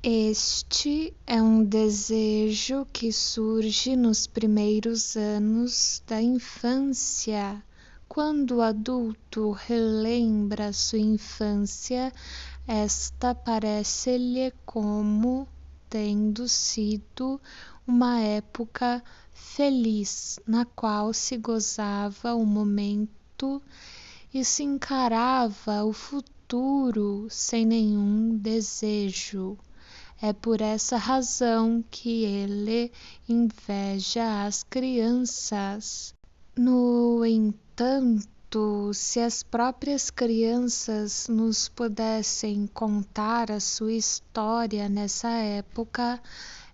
Este é um desejo que surge nos primeiros anos da infância. Quando o adulto relembra sua infância, esta parece-lhe como tendo sido uma época feliz, na qual se gozava o momento e se encarava o futuro sem nenhum desejo. É por essa razão que ele inveja as crianças. No entanto, se as próprias crianças nos pudessem contar a sua história nessa época,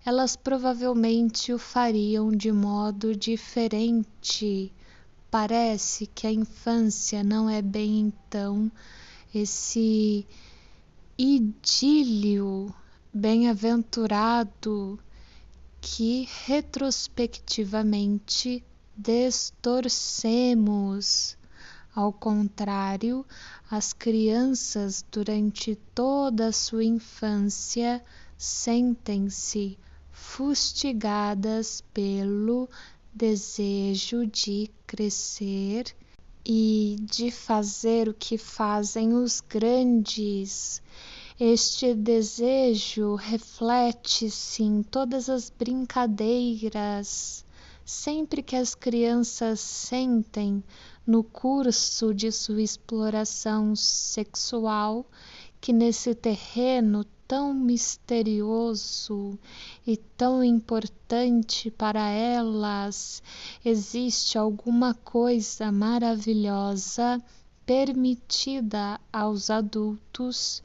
elas provavelmente o fariam de modo diferente. Parece que a infância não é bem então esse idílio bem-aventurado que retrospectivamente distorcemos. Ao contrário, as crianças durante toda a sua infância sentem-se fustigadas pelo desejo de crescer e de fazer o que fazem os grandes. Este desejo reflete-se em todas as brincadeiras. Sempre que as crianças sentem no curso de sua exploração sexual que nesse terreno tão misterioso e tão importante para elas existe alguma coisa maravilhosa permitida aos adultos,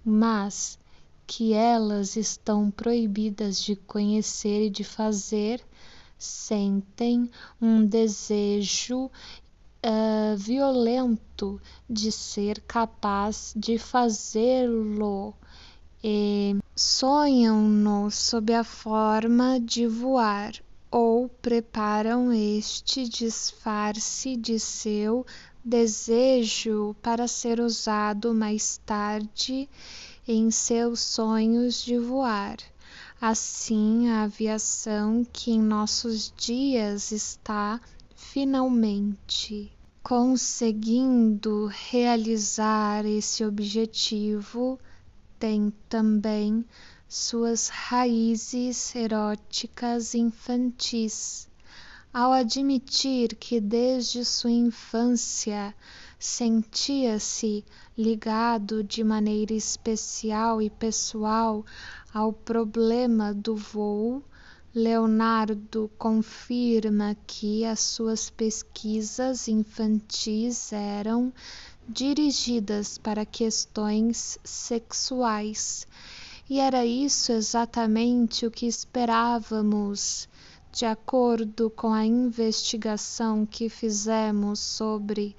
mas que elas estão proibidas de conhecer e de fazer, sentem um desejo violento de ser capaz de fazê-lo e sonham-no sob a forma de voar ou preparam este disfarce de seu desejo para ser usado mais tarde em seus sonhos de voar. Assim, a aviação que em nossos dias está finalmente conseguindo realizar esse objetivo tem também suas raízes eróticas infantis. Ao admitir que desde sua infância sentia-se ligado de maneira especial e pessoal ao problema do voo, Leonardo confirma que as suas pesquisas infantis eram dirigidas para questões sexuais. E era isso exatamente o que esperávamos. De acordo com a investigação que fizemos sobre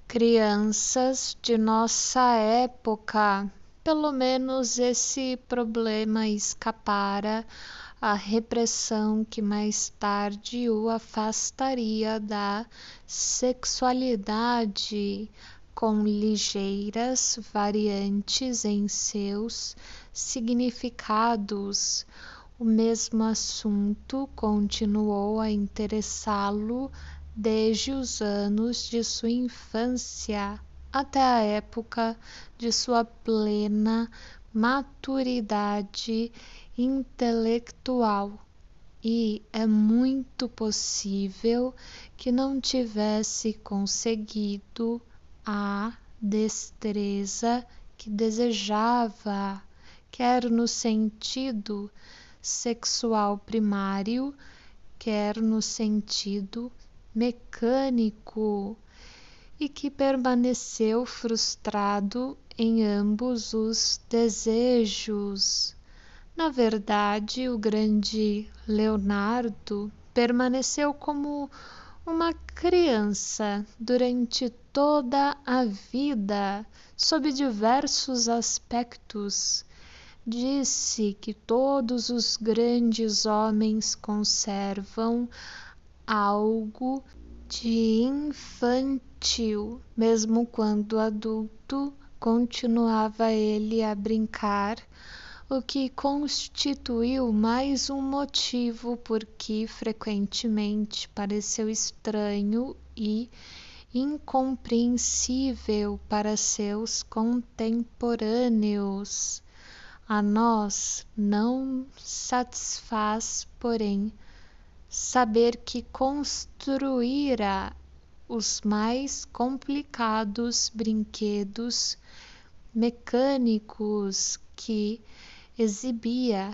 crianças de nossa época, pelo menos esse problema escapara à repressão que mais tarde o afastaria da sexualidade, com ligeiras variantes em seus significados. O mesmo assunto continuou a interessá-lo desde os anos de sua infância até a época de sua plena maturidade intelectual, e é muito possível que não tivesse conseguido a destreza que desejava, quer no sentido sexual primário, quer no sentido mecânico, e que permaneceu frustrado em ambos os desejos. Na verdade, o grande Leonardo permaneceu como uma criança durante toda a vida, sob diversos aspectos. Disse que todos os grandes homens conservam algo de infantil, mesmo quando adulto, continuava ele a brincar, o que constituiu mais um motivo por que frequentemente pareceu estranho e incompreensível para seus contemporâneos. A nós não satisfaz, porém, saber que construíra os mais complicados brinquedos mecânicos que exibia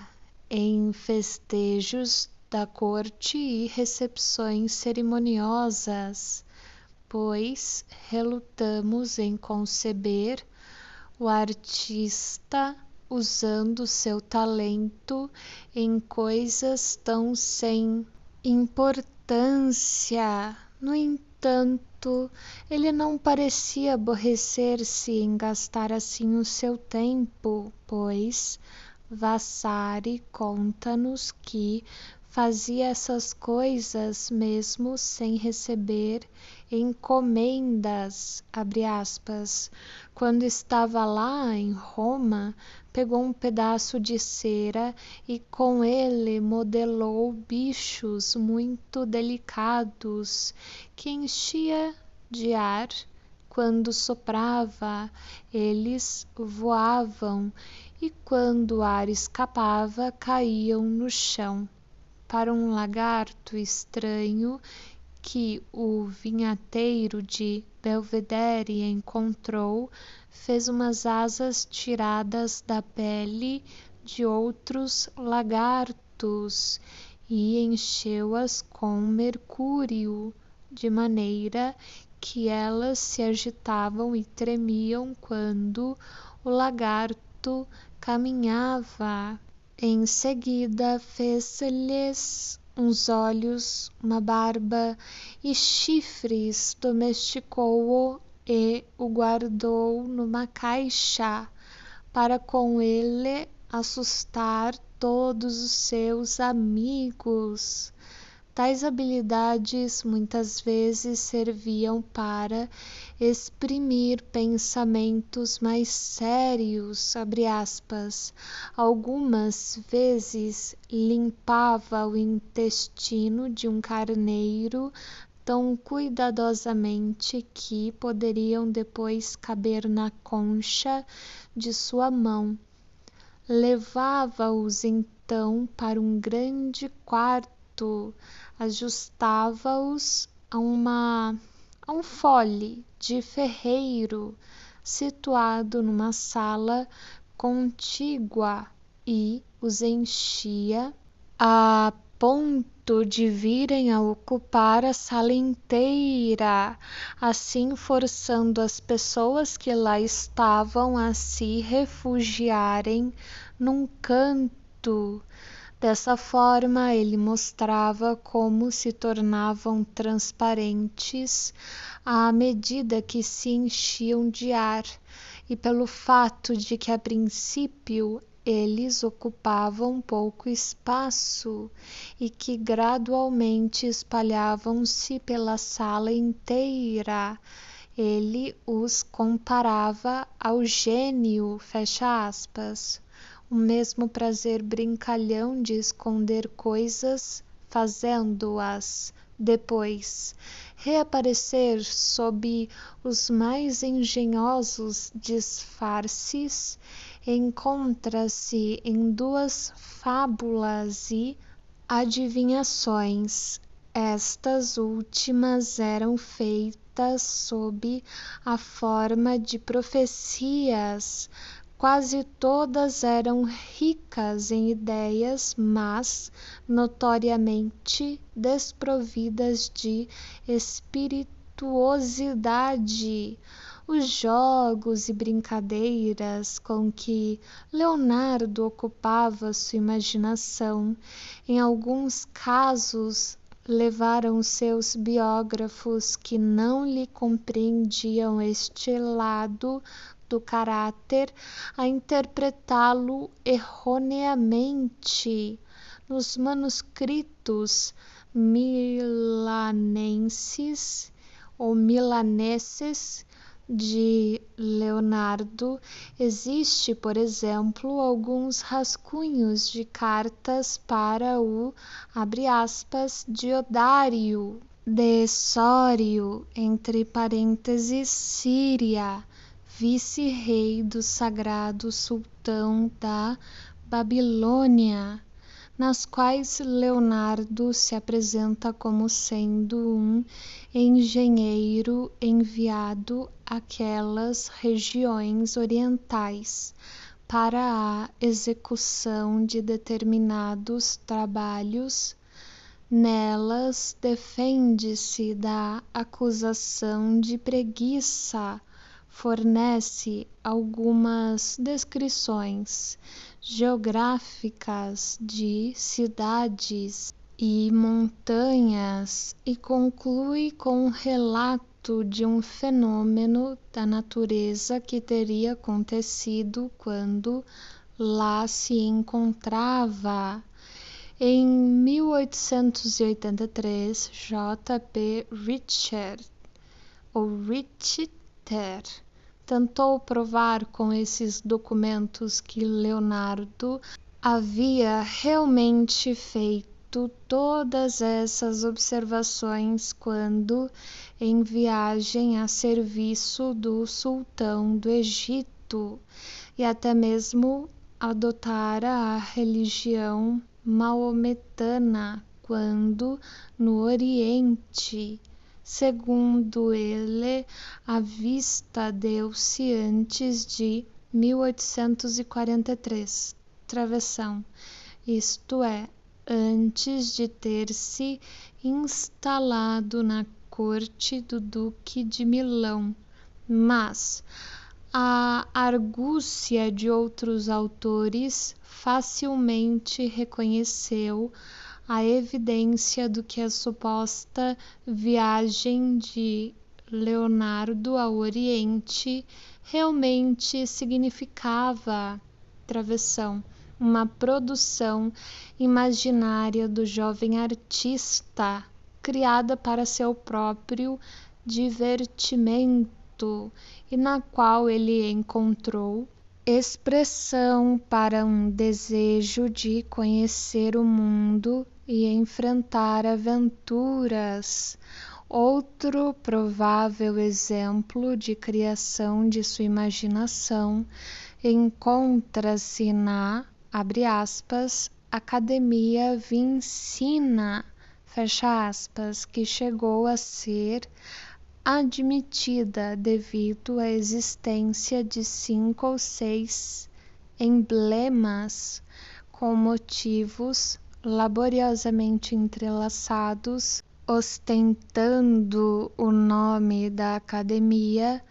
em festejos da corte e recepções cerimoniosas, pois relutamos em conceber o artista usando seu talento em coisas tão sem importância. No entanto, ele não parecia aborrecer-se em gastar assim o seu tempo, pois Vasari conta-nos que fazia essas coisas mesmo sem receber encomendas, abre aspas. Quando estava lá em Roma, pegou um pedaço de cera e com ele modelou bichos muito delicados que enchia de ar. Quando soprava, eles voavam e quando o ar escapava, caíam no chão. Para um lagarto estranho que o vinhateiro de Belvedere encontrou, fez umas asas tiradas da pele de outros lagartos e encheu-as com mercúrio, de maneira que elas se agitavam e tremiam quando o lagarto caminhava. Em seguida fez-lhes uns olhos, uma barba e chifres, domesticou-o e o guardou numa caixa, para com ele assustar todos os seus amigos. Tais habilidades muitas vezes serviam para exprimir pensamentos mais sérios, abre aspas. Algumas vezes limpava o intestino de um carneiro tão cuidadosamente que poderiam depois caber na concha de sua mão. Levava-os então para um grande quarto, ajustava-os a um fole de ferreiro situado numa sala contígua e os enchia a ponto de virem a ocupar a sala inteira, assim forçando as pessoas que lá estavam a se refugiarem num canto. Dessa forma, ele mostrava como se tornavam transparentes à medida que se enchiam de ar, e pelo fato de que a princípio eles ocupavam pouco espaço e que gradualmente espalhavam-se pela sala inteira, ele os comparava ao gênio, fecha aspas. O mesmo prazer brincalhão de esconder coisas, fazendo-as depois reaparecer sob os mais engenhosos disfarces, encontra-se em duas fábulas e adivinhações. Estas últimas eram feitas sob a forma de profecias. Quase todas eram ricas em ideias, mas notoriamente desprovidas de espirituosidade. Os jogos e brincadeiras com que Leonardo ocupava sua imaginação, em alguns casos, levaram seus biógrafos que não lhe compreendiam este lado do caráter a interpretá-lo erroneamente. Nos manuscritos milaneses de Leonardo, existe, por exemplo, alguns rascunhos de cartas para o, abre aspas, Diodário de Sório, entre parênteses, Síria, vice-rei do Sagrado Sultão da Babilônia, nas quais Leonardo se apresenta como sendo um engenheiro enviado àquelas regiões orientais para a execução de determinados trabalhos. Nelas defende-se da acusação de preguiça, fornece algumas descrições geográficas de cidades e montanhas e conclui com um relato de um fenômeno da natureza que teria acontecido quando lá se encontrava. Em 1883, J.P. Richter tentou provar com esses documentos que Leonardo havia realmente feito todas essas observações quando em viagem a serviço do sultão do Egito e até mesmo adotara a religião maometana quando no Oriente. Segundo ele, a vista deu-se antes de 1843, travessão, isto é, antes de ter se instalado na corte do Duque de Milão. Mas a argúcia de outros autores facilmente reconheceu a evidência do que a suposta viagem de Leonardo ao Oriente realmente significava, travessão, uma produção imaginária do jovem artista, criada para seu próprio divertimento e na qual ele encontrou expressão para um desejo de conhecer o mundo e enfrentar aventuras. Outro provável exemplo de criação de sua imaginação encontra-se na, abre aspas, Academia Vincina, fecha aspas, que chegou a ser admitida devido à existência de 5 ou 6 emblemas com motivos laboriosamente entrelaçados, ostentando o nome da academia.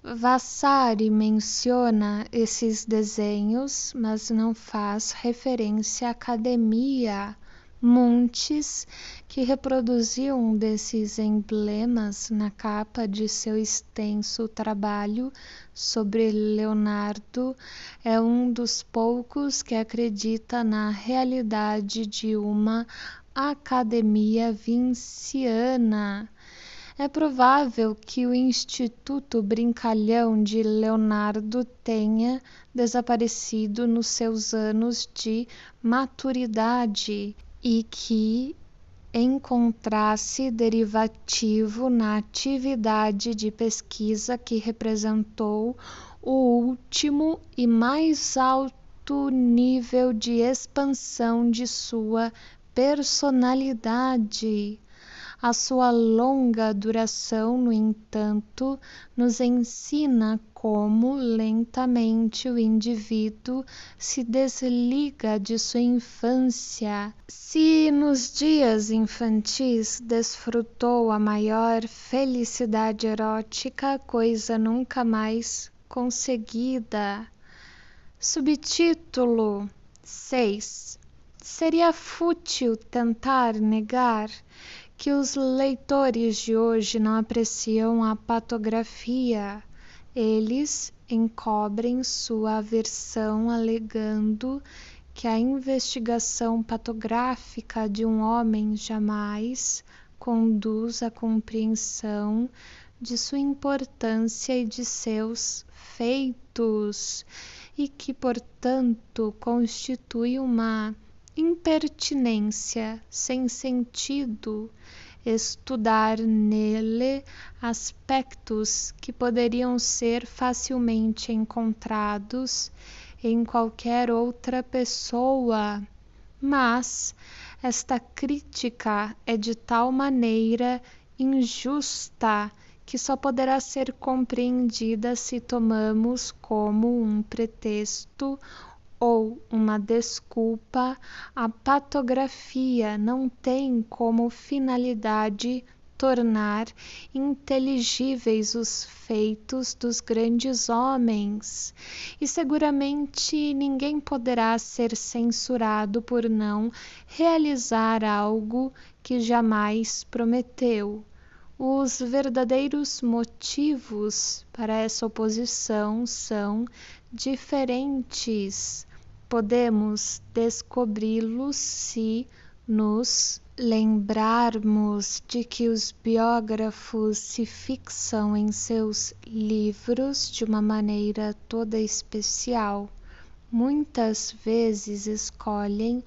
Vasari menciona esses desenhos, mas não faz referência à academia. Muntz, que reproduziu um desses emblemas na capa de seu extenso trabalho sobre Leonardo, é um dos poucos que acredita na realidade de uma academia vinciana. É provável que o Instituto Brincalhão de Leonardo tenha desaparecido nos seus anos de maturidade e que encontrasse derivativo na atividade de pesquisa que representou o último e mais alto nível de expansão de sua personalidade. A sua longa duração, no entanto, nos ensina como lentamente o indivíduo se desliga de sua infância. Se nos dias infantis desfrutou a maior felicidade erótica, coisa nunca mais conseguida. Subtítulo 6. Seria fútil tentar negar que os leitores de hoje não apreciam a patografia. Eles encobrem sua aversão alegando que a investigação patográfica de um homem jamais conduz à compreensão de sua importância e de seus feitos, e que, portanto, constitui uma impertinência sem sentido estudar nele aspectos que poderiam ser facilmente encontrados em qualquer outra pessoa. Mas esta crítica é de tal maneira injusta que só poderá ser compreendida se tomamos como um pretexto ou uma desculpa. A patografia não tem como finalidade tornar inteligíveis os feitos dos grandes homens, e seguramente ninguém poderá ser censurado por não realizar algo que jamais prometeu. Os verdadeiros motivos para essa oposição são diferentes. Podemos descobri-los se nos lembrarmos de que os biógrafos se fixam em seus livros de uma maneira toda especial. Muitas vezes escolhem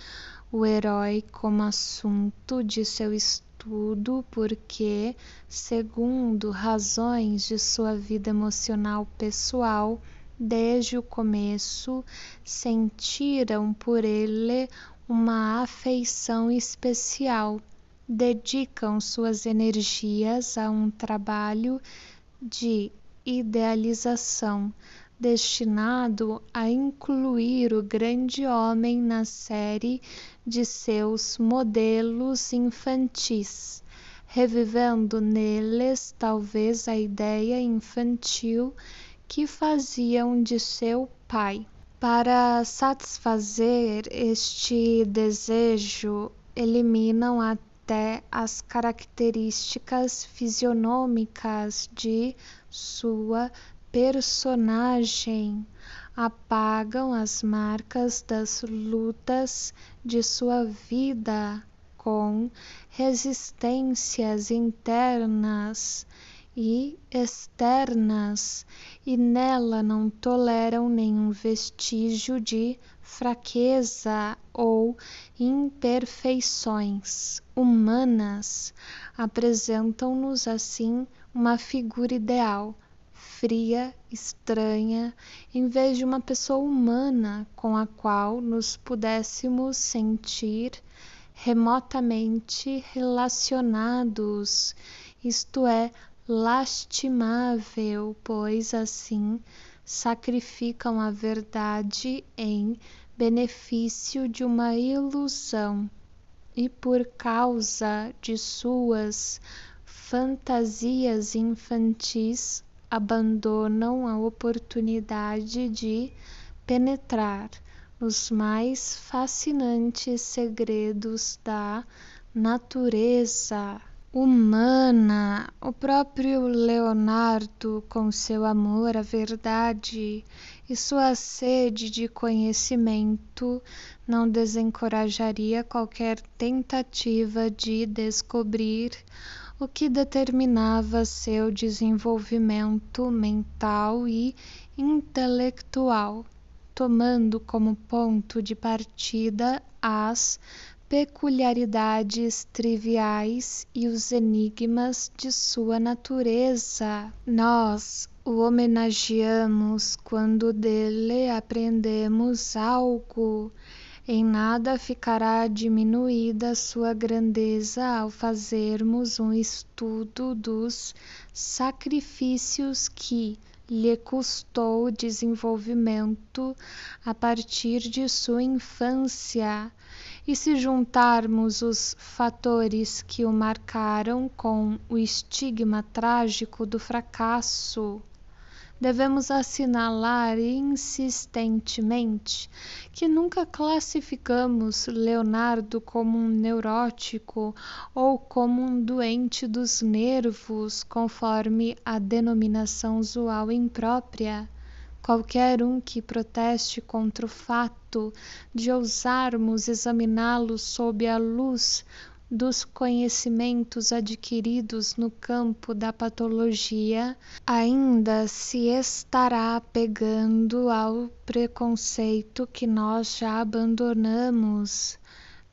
o herói como assunto de seu estudo porque, segundo razões de sua vida emocional pessoal, desde o começo sentiram por ele uma afeição especial. Dedicam suas energias a um trabalho de idealização destinado a incluir o grande homem na série de seus modelos infantis, revivendo neles talvez a ideia infantil que faziam de seu pai. Para satisfazer este desejo, eliminam até as características fisionômicas de sua personagem, apagam as marcas das lutas de sua vida com resistências internas e externas, e nela não toleram nenhum vestígio de fraqueza ou imperfeições humanas. Apresentam-nos assim uma figura ideal, fria, estranha, em vez de uma pessoa humana com a qual nos pudéssemos sentir remotamente relacionados, isto é, lastimável, pois assim sacrificam a verdade em benefício de uma ilusão, e por causa de suas fantasias infantis abandonam a oportunidade de penetrar nos mais fascinantes segredos da natureza humana. O próprio Leonardo, com seu amor à verdade e sua sede de conhecimento, não desencorajaria qualquer tentativa de descobrir o que determinava seu desenvolvimento mental e intelectual, tomando como ponto de partida as peculiaridades triviais e os enigmas de sua natureza. Nós o homenageamos quando dele aprendemos algo. Em nada ficará diminuída sua grandeza ao fazermos um estudo dos sacrifícios que lhe custou o desenvolvimento a partir de sua infância. E se juntarmos os fatores que o marcaram com o estigma trágico do fracasso, devemos assinalar insistentemente que nunca classificamos Leonardo como um neurótico ou como um doente dos nervos, conforme a denominação usual imprópria. Qualquer um que proteste contra o fato de ousarmos examiná-lo sob a luz dos conhecimentos adquiridos no campo da patologia, ainda se estará apegando ao preconceito que nós já abandonamos.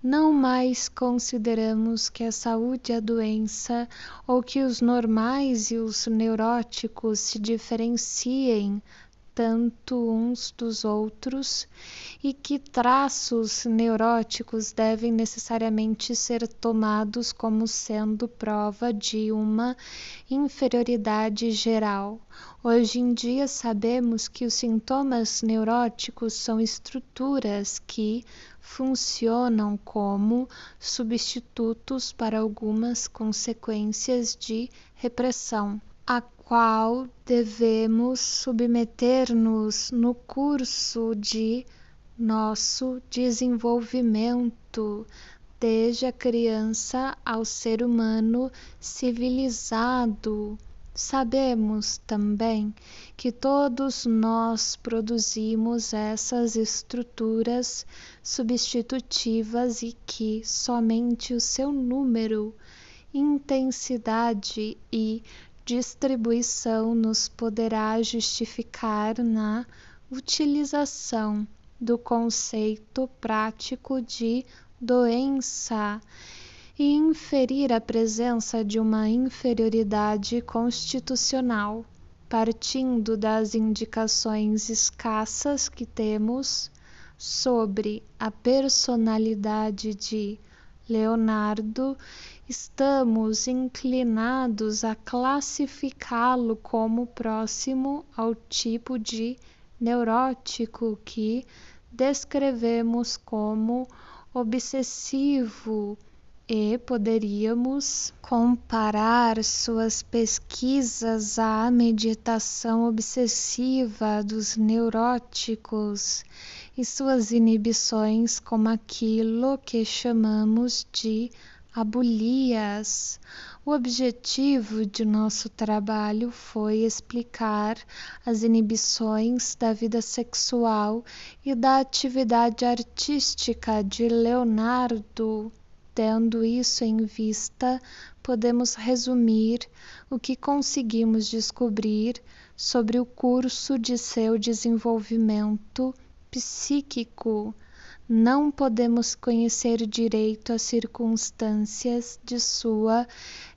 Não mais consideramos que a saúde é a doença ou que os normais e os neuróticos se diferenciem tanto uns dos outros e que traços neuróticos devem necessariamente ser tomados como sendo prova de uma inferioridade geral. Hoje em dia sabemos que os sintomas neuróticos são estruturas que funcionam como substitutos para algumas consequências de repressão, a qual devemos submeter-nos no curso de nosso desenvolvimento, desde a criança ao ser humano civilizado. Sabemos também que todos nós produzimos essas estruturas substitutivas e que somente o seu número, intensidade e distribuição nos poderá justificar na utilização do conceito prático de doença e inferir a presença de uma inferioridade constitucional, partindo das indicações escassas que temos sobre a personalidade de Leonardo, estamos inclinados a classificá-lo como próximo ao tipo de neurótico que descrevemos como obsessivo, e poderíamos comparar suas pesquisas à meditação obsessiva dos neuróticos e suas inibições como aquilo que chamamos de abulias. O objetivo de nosso trabalho foi explicar as inibições da vida sexual e da atividade artística de Leonardo. Tendo isso em vista, podemos resumir o que conseguimos descobrir sobre o curso de seu desenvolvimento psíquico. Não podemos conhecer direito as circunstâncias de sua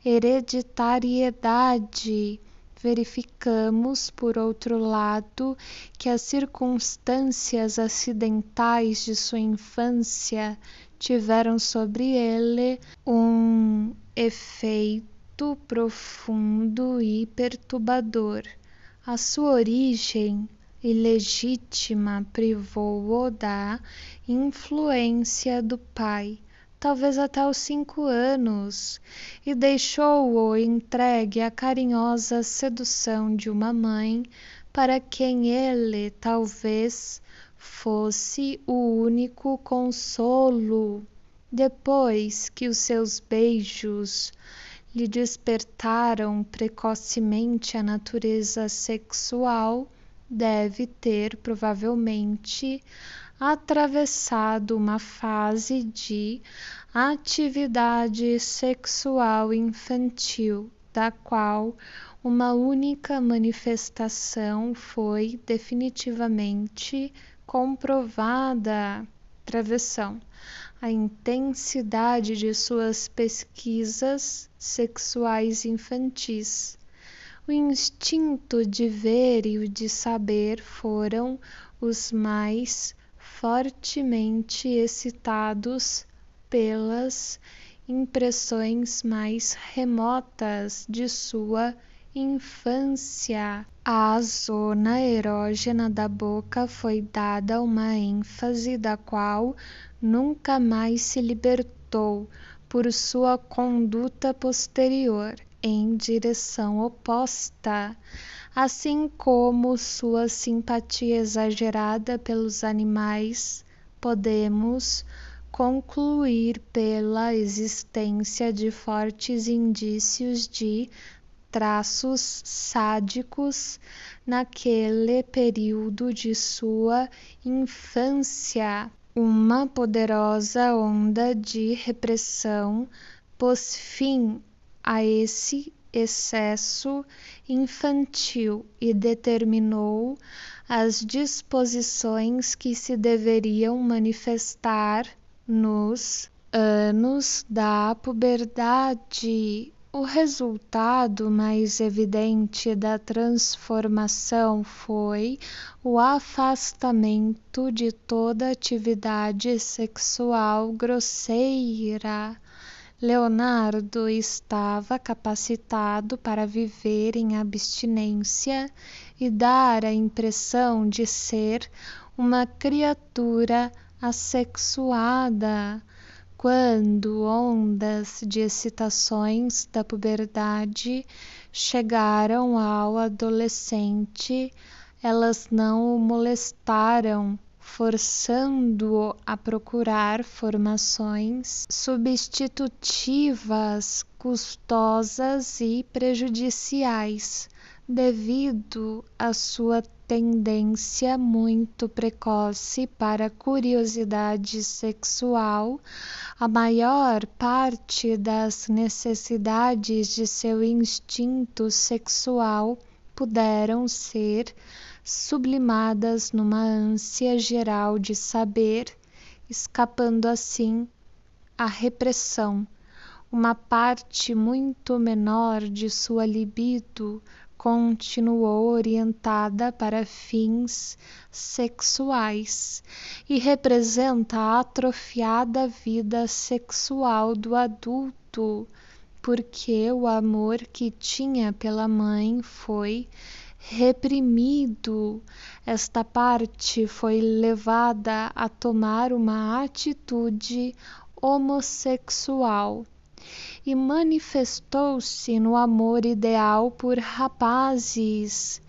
hereditariedade. Verificamos, por outro lado, que as circunstâncias acidentais de sua infância tiveram sobre ele um efeito profundo e perturbador. A sua origem ilegítima privou-o da influência do pai, talvez até os 5 anos, e deixou-o entregue à carinhosa sedução de uma mãe para quem ele talvez fosse o único consolo. Depois que os seus beijos lhe despertaram precocemente a natureza sexual, deve ter provavelmente atravessado uma fase de atividade sexual infantil, da qual uma única manifestação foi definitivamente comprovada. Travessão. A intensidade de suas pesquisas sexuais infantis. O instinto de ver e o de saber foram os mais fortemente excitados pelas impressões mais remotas de sua infância. À zona erógena da boca foi dada uma ênfase da qual nunca mais se libertou por sua conduta posterior em direção oposta, assim como sua simpatia exagerada pelos animais. Podemos concluir pela existência de fortes indícios de traços sádicos naquele período de sua infância. Uma poderosa onda de repressão pôs fim a esse excesso infantil e determinou as disposições que se deveriam manifestar nos anos da puberdade. O resultado mais evidente da transformação foi o afastamento de toda atividade sexual grosseira. Leonardo estava capacitado para viver em abstinência e dar a impressão de ser uma criatura assexuada. Quando ondas de excitações da puberdade chegaram ao adolescente, elas não o molestaram, forçando-o a procurar formações substitutivas, custosas e prejudiciais, devido à sua tendência muito precoce para a curiosidade sexual. A maior parte das necessidades de seu instinto sexual puderam ser sublimadas numa ânsia geral de saber, escapando assim à repressão. Uma parte muito menor de sua libido continuou orientada para fins sexuais e representa a atrofiada vida sexual do adulto, porque o amor que tinha pela mãe foi reprimido. Esta parte foi levada a tomar uma atitude homossexual e manifestou-se no amor ideal por rapazes,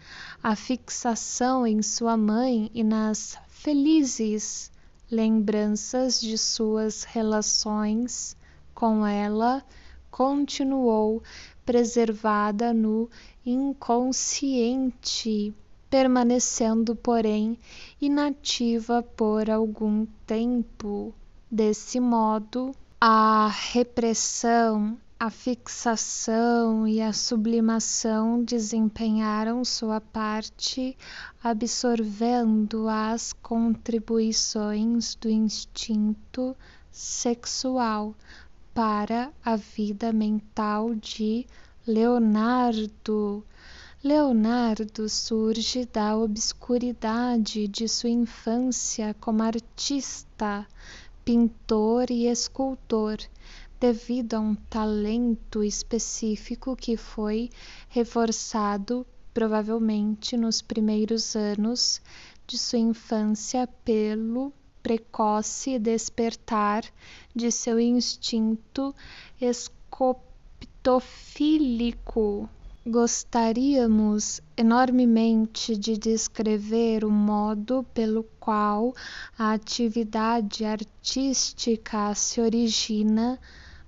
a fixação em sua mãe e nas felizes lembranças de suas relações com ela continuou preservada no inconsciente, permanecendo, porém, inativa por algum tempo. Desse modo, a repressão, a fixação e a sublimação desempenharam sua parte, absorvendo as contribuições do instinto sexual para a vida mental de Leonardo. Leonardo surge da obscuridade de sua infância como artista, pintor e escultor, devido a um talento específico que foi reforçado provavelmente nos primeiros anos de sua infância pelo precoce despertar de seu instinto escoptofílico. Gostaríamos enormemente de descrever o modo pelo qual a atividade artística se origina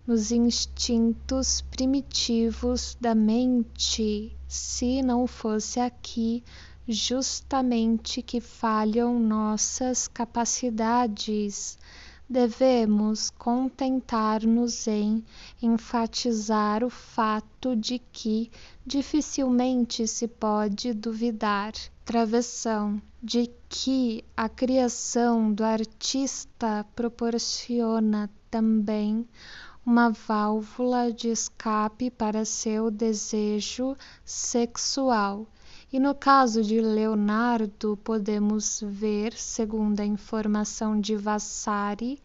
nos instintos primitivos da mente, se não fosse aqui justamente que falham nossas capacidades. Devemos contentar-nos em enfatizar o fato de que dificilmente se pode duvidar, travessão, de que a criação do artista proporciona também uma válvula de escape para seu desejo sexual. E no caso de Leonardo, podemos ver, segundo a informação de Vasari,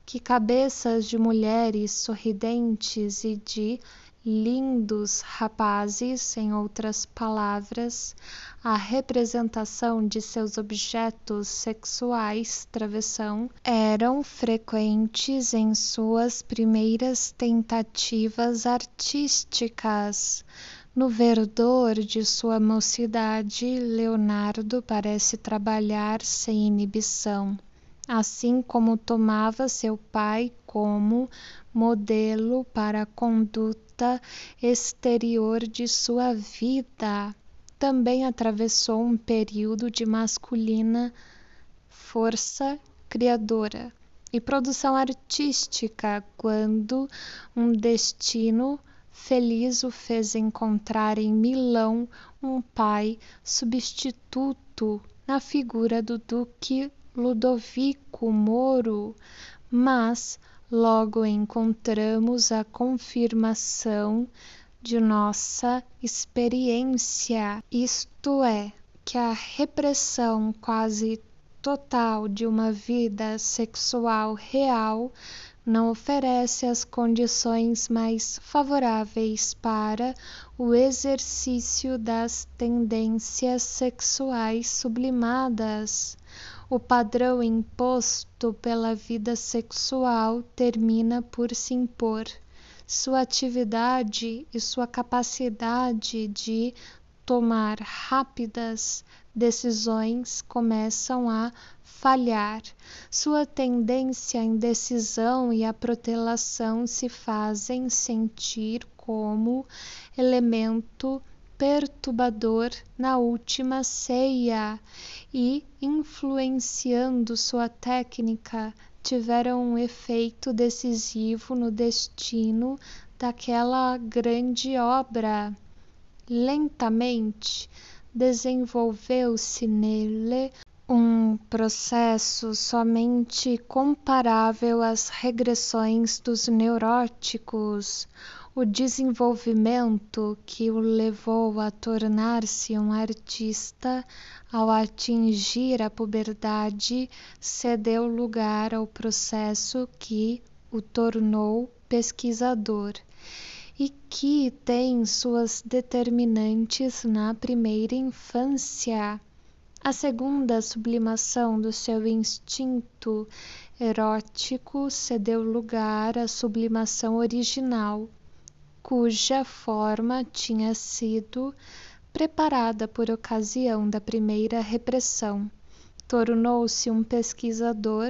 que cabeças de mulheres sorridentes e de lindos rapazes, em outras palavras, a representação de seus objetos sexuais, travessão, eram frequentes em suas primeiras tentativas artísticas. No verdor de sua mocidade, Leonardo parece trabalhar sem inibição, assim como tomava seu pai como modelo para a conduta exterior de sua vida. Também atravessou um período de masculina força criadora e produção artística quando um destino feliz o fez encontrar em Milão um pai substituto na figura do Duque Ludovico Moro, mas logo encontramos a confirmação de nossa experiência, isto é, que a repressão quase total de uma vida sexual real não oferece as condições mais favoráveis para o exercício das tendências sexuais sublimadas. O padrão imposto pela vida sexual termina por se impor. Sua atividade e sua capacidade de tomar rápidas decisões começam a falhar. Sua tendência à indecisão e à protelação se fazem sentir como elemento perturbador na última ceia e, influenciando sua técnica, tiveram um efeito decisivo no destino daquela grande obra. Lentamente, desenvolveu-se nele um processo somente comparável às regressões dos neuróticos. O desenvolvimento que o levou a tornar-se um artista ao atingir a puberdade cedeu lugar ao processo que o tornou pesquisador e que tem suas determinantes na primeira infância. A segunda sublimação do seu instinto erótico cedeu lugar à sublimação original, cuja forma tinha sido preparada por ocasião da primeira repressão. Tornou-se um pesquisador,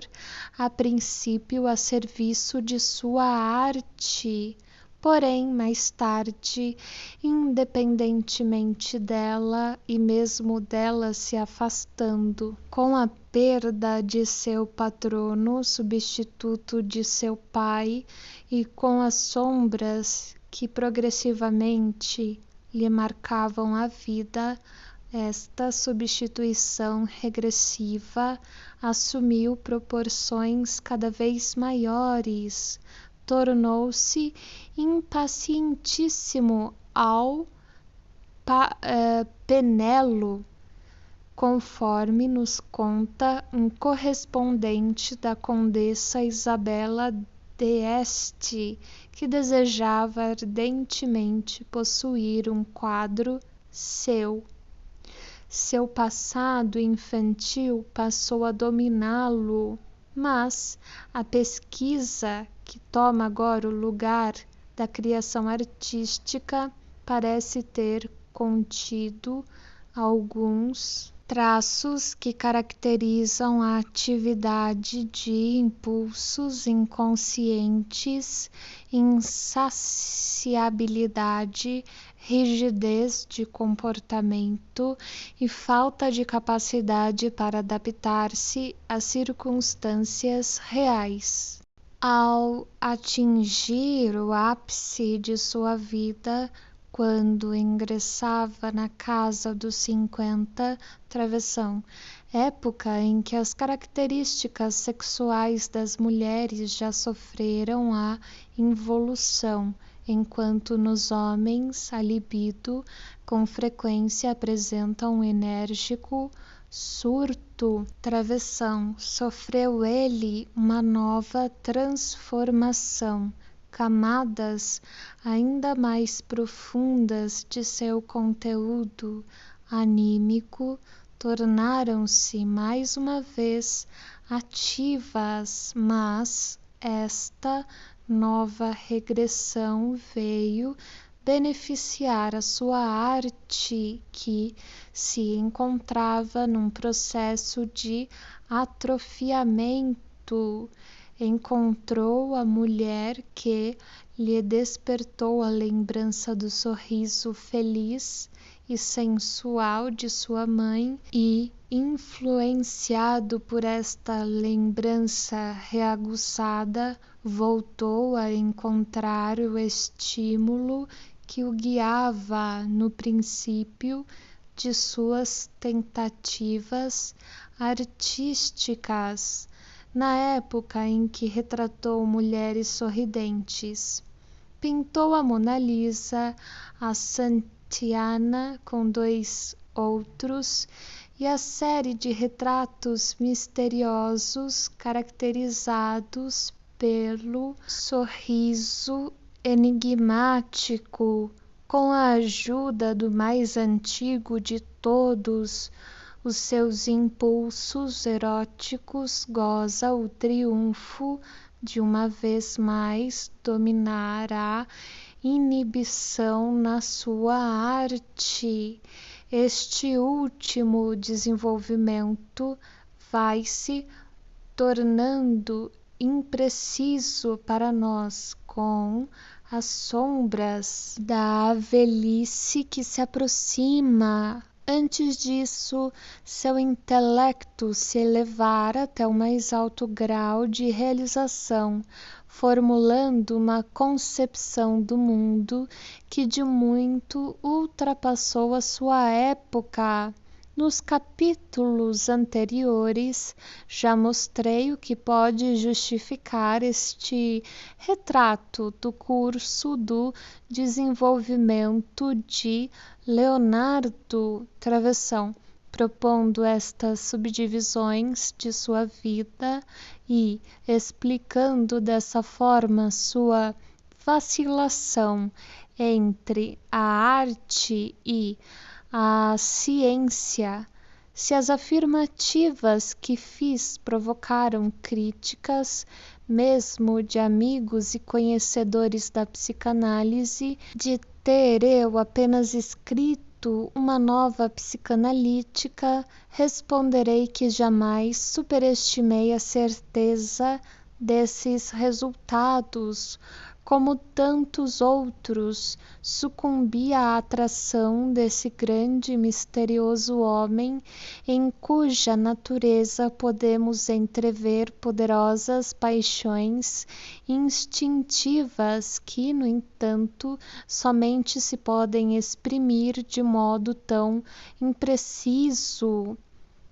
a princípio a serviço de sua arte, porém, mais tarde, independentemente dela e mesmo dela se afastando, com a perda de seu patrono, substituto de seu pai, e com as sombras que progressivamente lhe marcavam a vida, esta substituição regressiva assumiu proporções cada vez maiores. Tornou-se impacientíssimo ao Penelo, conforme nos conta um correspondente da Condessa Isabela d'Este, que desejava ardentemente possuir um quadro seu. Seu passado infantil passou a dominá-lo, mas a pesquisa que toma agora o lugar da criação artística parece ter contido alguns traços que caracterizam a atividade de impulsos inconscientes, insaciabilidade, rigidez de comportamento e falta de capacidade para adaptar-se às circunstâncias reais. Ao atingir o ápice de sua vida, quando ingressava na casa dos 50, travessão, época em que as características sexuais das mulheres já sofreram a involução, enquanto nos homens a libido com frequência apresenta um enérgico surto. Travessão, sofreu ele uma nova transformação. Camadas ainda mais profundas de seu conteúdo anímico tornaram-se mais uma vez ativas, mas esta nova regressão veio beneficiar a sua arte, que se encontrava num processo de atrofiamento. Encontrou a mulher que lhe despertou a lembrança do sorriso feliz e sensual de sua mãe e, influenciado por esta lembrança reaguçada, voltou a encontrar o estímulo que o guiava no princípio de suas tentativas artísticas, na época em que retratou mulheres sorridentes. Pintou a Mona Lisa, a Santiana com 2 outros e a série de retratos misteriosos caracterizados pelo sorriso enigmático. Com a ajuda do mais antigo de todos os seus impulsos eróticos, goza o triunfo de uma vez mais dominar a inibição na sua arte. Este último desenvolvimento vai se tornando impreciso para nós com as sombras da velhice que se aproxima. Antes disso, seu intelecto se elevara até o mais alto grau de realização, formulando uma concepção do mundo que de muito ultrapassou a sua época. Nos capítulos anteriores, já mostrei o que pode justificar este retrato do curso do desenvolvimento de Leonardo Travessão, propondo estas subdivisões de sua vida e explicando dessa forma sua vacilação entre a arte e a ciência. Se as afirmativas que fiz provocaram críticas, mesmo de amigos e conhecedores da psicanálise, de ter eu apenas escrito uma nova psicanalítica, responderei que jamais superestimei a certeza desses resultados. Como tantos outros, sucumbi à atração desse grande e misterioso homem, em cuja natureza podemos entrever poderosas paixões instintivas que, no entanto, somente se podem exprimir de modo tão impreciso.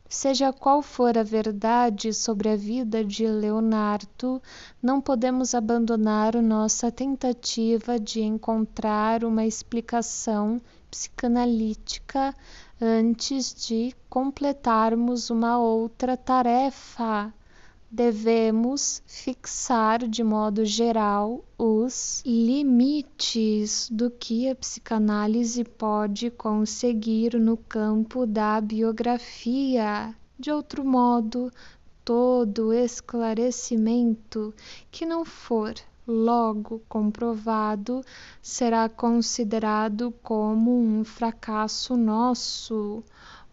Seja qual for a verdade sobre a vida de Leonardo, não podemos abandonar nossa tentativa de encontrar uma explicação psicanalítica antes de completarmos uma outra tarefa. Devemos fixar de modo geral os limites do que a psicanálise pode conseguir no campo da biografia. De outro modo, todo esclarecimento que não for logo comprovado será considerado como um fracasso nosso.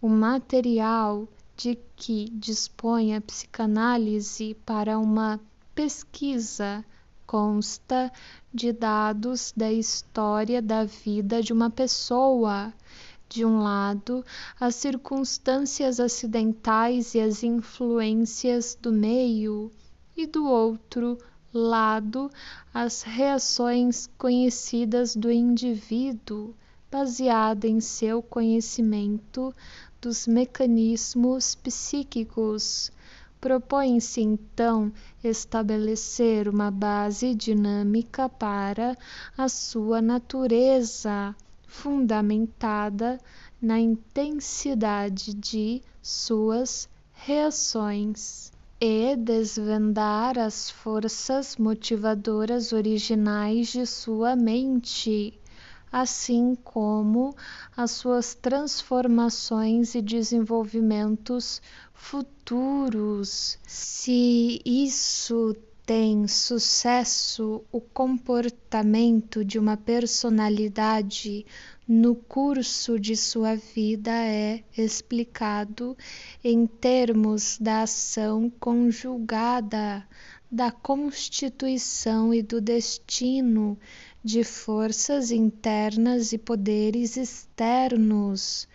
O material de que dispõe a psicanálise para uma pesquisa consta de dados da história da vida de uma pessoa. De um lado, as circunstâncias acidentais e as influências do meio, e do outro lado, as reações conhecidas do indivíduo, baseada em seu conhecimento dos mecanismos psíquicos. Propõe-se então estabelecer uma base dinâmica para a sua natureza, fundamentada na intensidade de suas reações, e desvendar as forças motivadoras originais de sua mente, assim como as suas transformações e desenvolvimentos futuros. Se isso tem sucesso, o comportamento de uma personalidade no curso de sua vida é explicado em termos da ação conjugada da constituição e do destino, de forças internas e poderes externos.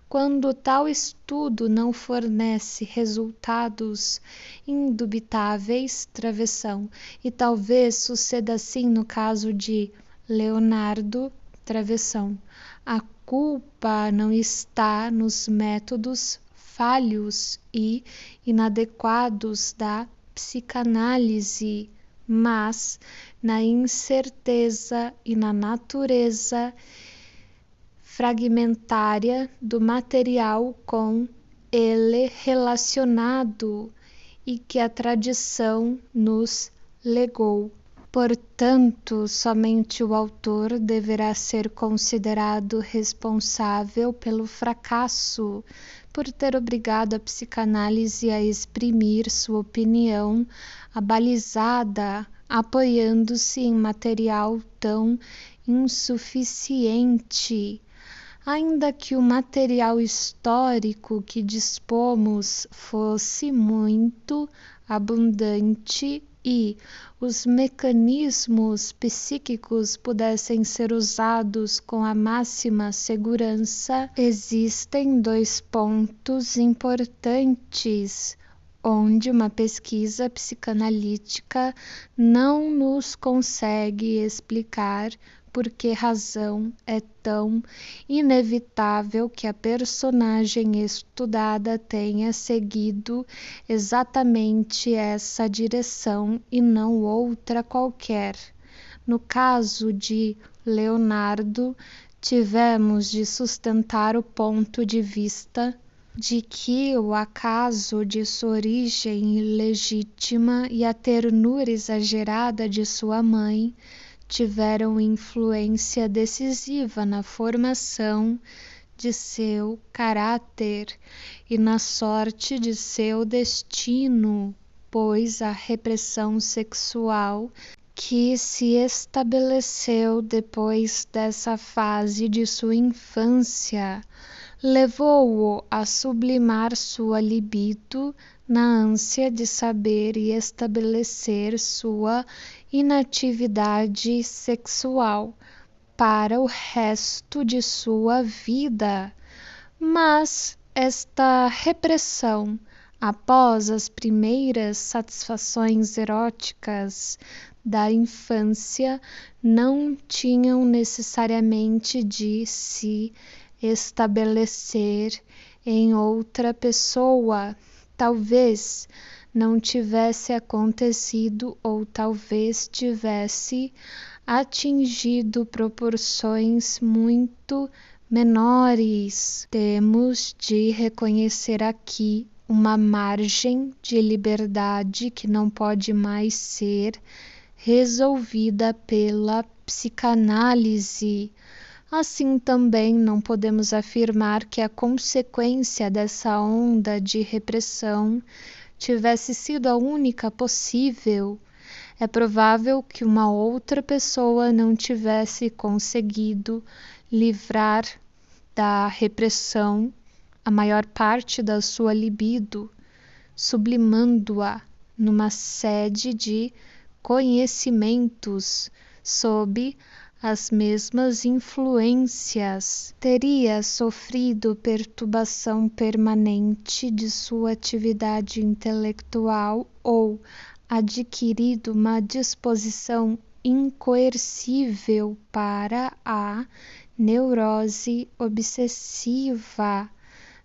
Quando tal estudo não fornece resultados indubitáveis, travessão, e talvez suceda assim no caso de Leonardo, travessão. A culpa não está nos métodos falhos e inadequados da psicanálise, mas na incerteza e na natureza fragmentária do material com ele relacionado e que a tradição nos legou. Portanto, somente o autor deverá ser considerado responsável pelo fracasso, por ter obrigado a psicanálise a exprimir sua opinião abalizada, apoiando-se em material tão insuficiente. Ainda que o material histórico que dispomos fosse muito abundante e os mecanismos psíquicos pudessem ser usados com a máxima segurança, existem 2 pontos importantes onde uma pesquisa psicanalítica não nos consegue explicar por que razão é tão inevitável que a personagem estudada tenha seguido exatamente essa direção e não outra qualquer. No caso de Leonardo, tivemos de sustentar o ponto de vista de que o acaso de sua origem ilegítima e a ternura exagerada de sua mãe tiveram influência decisiva na formação de seu caráter e na sorte de seu destino, pois a repressão sexual que se estabeleceu depois dessa fase de sua infância levou-o a sublimar sua libido na ânsia de saber e estabelecer sua inatividade sexual para o resto de sua vida. Mas esta repressão, após as primeiras satisfações eróticas da infância, não tinham necessariamente de se estabelecer em outra pessoa. Talvez não tivesse acontecido ou talvez tivesse atingido proporções muito menores. Temos de reconhecer aqui uma margem de liberdade que não pode mais ser resolvida pela psicanálise. Assim também não podemos afirmar que a consequência dessa onda de repressão tivesse sido a única possível. É provável que uma outra pessoa não tivesse conseguido livrar da repressão a maior parte da sua libido, sublimando-a numa sede de conhecimentos sob as mesmas influências, teria sofrido perturbação permanente de sua atividade intelectual ou adquirido uma disposição incoercível para a neurose obsessiva.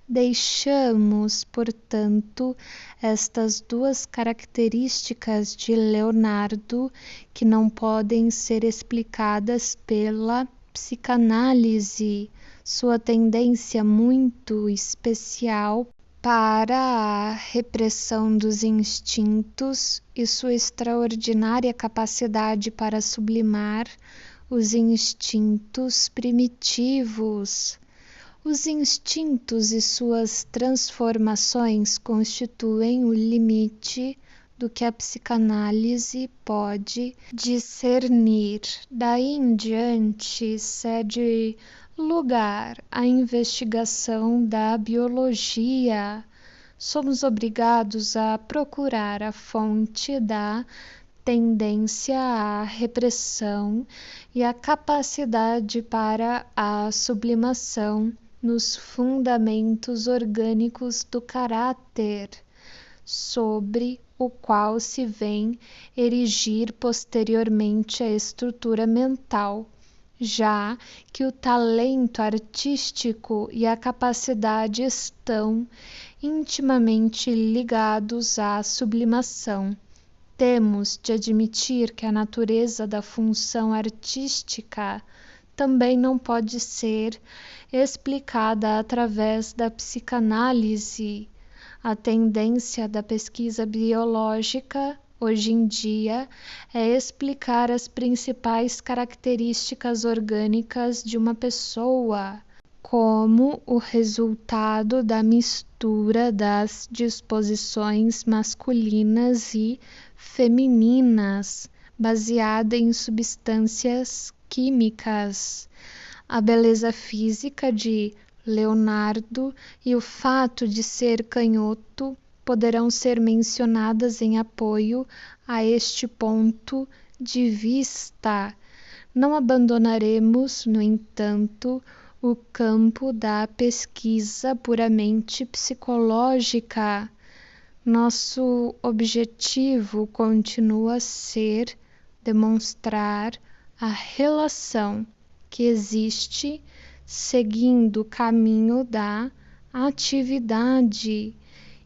Deixamos, portanto, estas 2 características de Leonardo que não podem ser explicadas pela psicanálise, sua tendência muito especial para a repressão dos instintos e sua extraordinária capacidade para sublimar os instintos primitivos. Os instintos e suas transformações constituem o limite do que a psicanálise pode discernir. Daí em diante, cede lugar à investigação da biologia, somos obrigados a procurar a fonte da tendência à repressão e a capacidade para a sublimação nos fundamentos orgânicos do caráter, sobre o qual se vem erigir posteriormente a estrutura mental, já que o talento artístico e a capacidade estão intimamente ligados à sublimação. Temos de admitir que a natureza da função artística também não pode ser explicada através da psicanálise. A tendência da pesquisa biológica, hoje em dia, é explicar as principais características orgânicas de uma pessoa, como o resultado da mistura das disposições masculinas e femininas, baseada em substâncias químicas. A beleza física de Leonardo e o fato de ser canhoto poderão ser mencionadas em apoio a este ponto de vista. Não abandonaremos, no entanto, o campo da pesquisa puramente psicológica. Nosso objetivo continua a ser demonstrar a relação que existe seguindo o caminho da atividade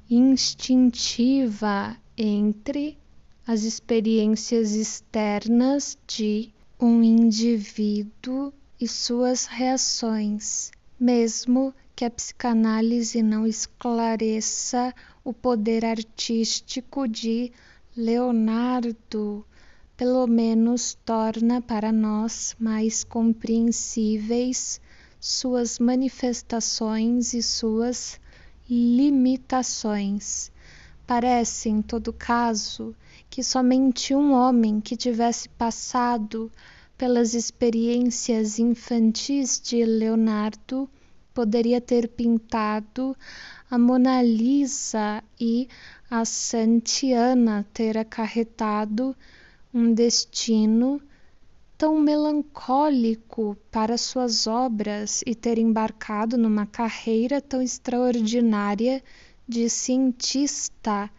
instintiva entre as experiências externas de um indivíduo e suas reações, mesmo que a psicanálise não esclareça o poder artístico de Leonardo, pelo menos torna para nós mais compreensíveis suas manifestações e suas limitações. Parece, em todo caso, que somente um homem que tivesse passado pelas experiências infantis de Leonardo poderia ter pintado a Mona Lisa e a Santiana ter acarretado um destino tão melancólico para suas obras e ter embarcado numa carreira tão extraordinária de cientista,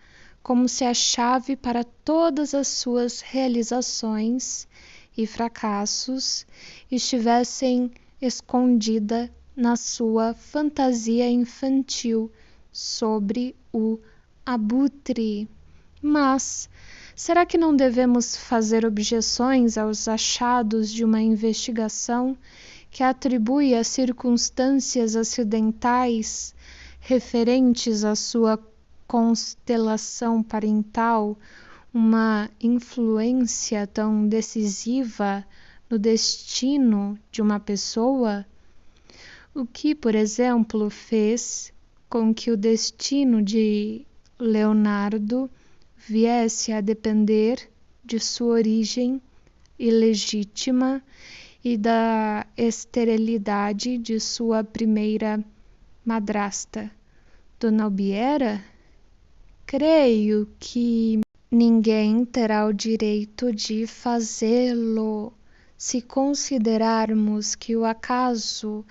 como se a chave para todas as suas realizações e fracassos estivessem escondida na sua fantasia infantil sobre o abutre. Mas será que não devemos fazer objeções aos achados de uma investigação que atribui a circunstâncias acidentais referentes à sua constelação parental uma influência tão decisiva no destino de uma pessoa? O que, por exemplo, fez com que o destino de Leonardo viesse a depender de sua origem ilegítima e da esterilidade de sua primeira madrasta, Dona Albiera? Creio que ninguém terá o direito de fazê-lo. Se considerarmos que o acaso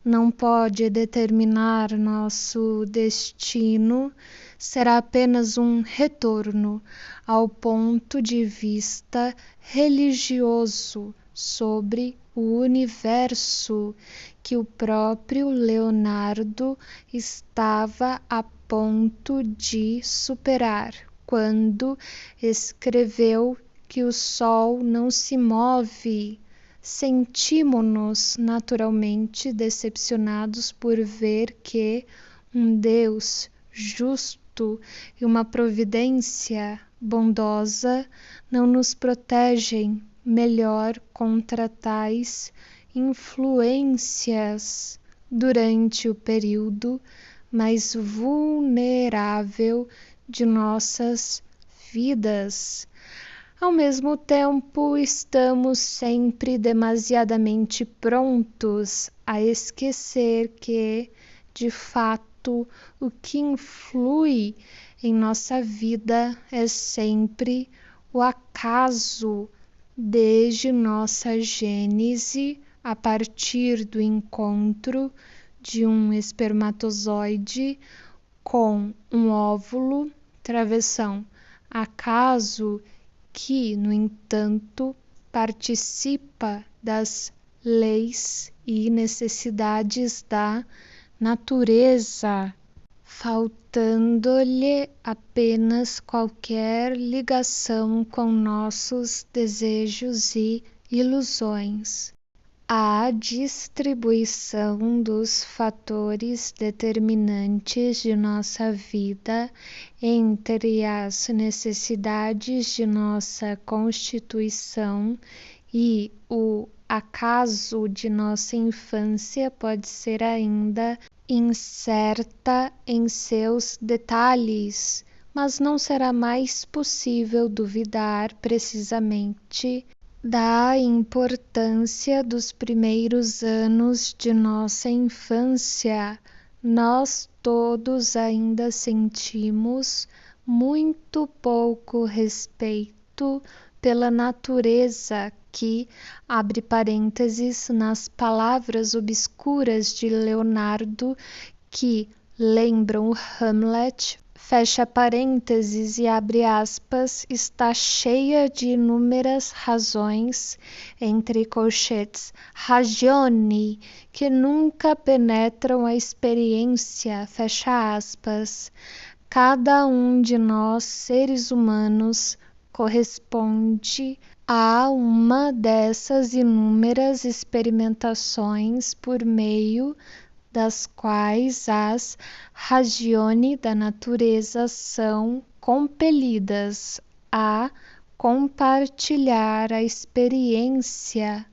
não pode determinar nosso destino, será apenas um retorno ao ponto de vista religioso sobre o universo que o próprio Leonardo estava a ponto de superar quando escreveu que o Sol não se move. Sentimos-nos naturalmente decepcionados por ver que um Deus justo e uma providência bondosa não nos protegem melhor contra tais influências durante o período mais vulnerável de nossas vidas. Ao mesmo tempo, estamos sempre demasiadamente prontos a esquecer que, de fato, fato, o que influi em nossa vida é sempre o acaso, desde nossa gênese, a partir do encontro de um espermatozoide com um óvulo, travessão. Acaso que, no entanto, participa das leis e necessidades da natureza, faltando-lhe apenas qualquer ligação com nossos desejos e ilusões. A distribuição dos fatores determinantes de nossa vida entre as necessidades de nossa constituição e o acaso de nossa infância pode ser ainda incerta em seus detalhes, mas não será mais possível duvidar precisamente da importância dos primeiros anos de nossa infância. Nós todos ainda sentimos muito pouco respeito pela natureza que, abre parênteses, nas palavras obscuras de Leonardo que lembram o Hamlet, fecha parênteses e abre aspas, está cheia de inúmeras razões, entre colchetes, ragioni, que nunca penetram a experiência, fecha aspas. Cada um de nós, seres humanos, corresponde a uma dessas inúmeras experimentações por meio das quais as ragioni da natureza são compelidas a compartilhar a experiência